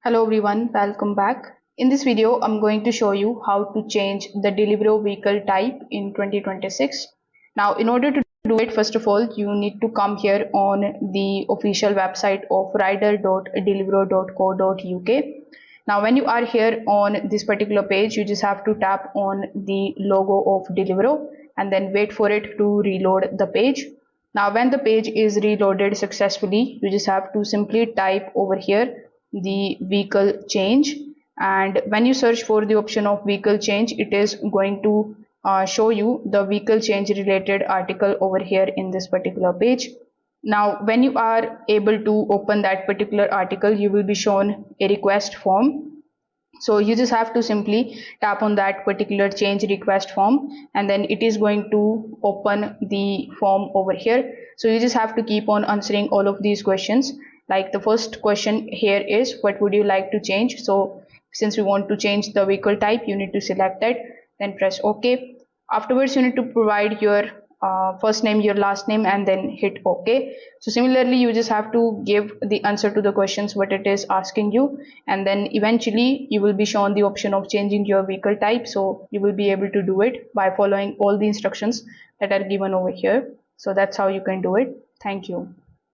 Hello everyone, welcome back. In this video, I'm going to show you how to change the Deliveroo vehicle type in 2026. Now, in order to do it, first of all, you need to come here on the official website of rider.deliveroo.co.uk. Now, when you are here on this particular page, you just have to tap on the logo of Deliveroo and then wait for it to reload the page. Now, when the page is reloaded successfully, you just have to simply type over here the vehicle change, and when you search for the option of vehicle change, it is going to show you the vehicle change related article over here in this particular page. Now when you are able to open that particular article, you will be shown a request form. So you just have to simply tap on that particular change request form, and then it is going to open the form over here. So you just have to keep on answering all of these questions. Like the first question here is, what would you like to change? So since we want to change the vehicle type, you need to select that, then press OK. Afterwards, you need to provide your first name, your last name, and then hit OK. So similarly, you just have to give the answer to the questions what it is asking you, and then eventually you will be shown the option of changing your vehicle type. So you will be able to do it by following all the instructions that are given over here. So that's how you can do it. Thank you.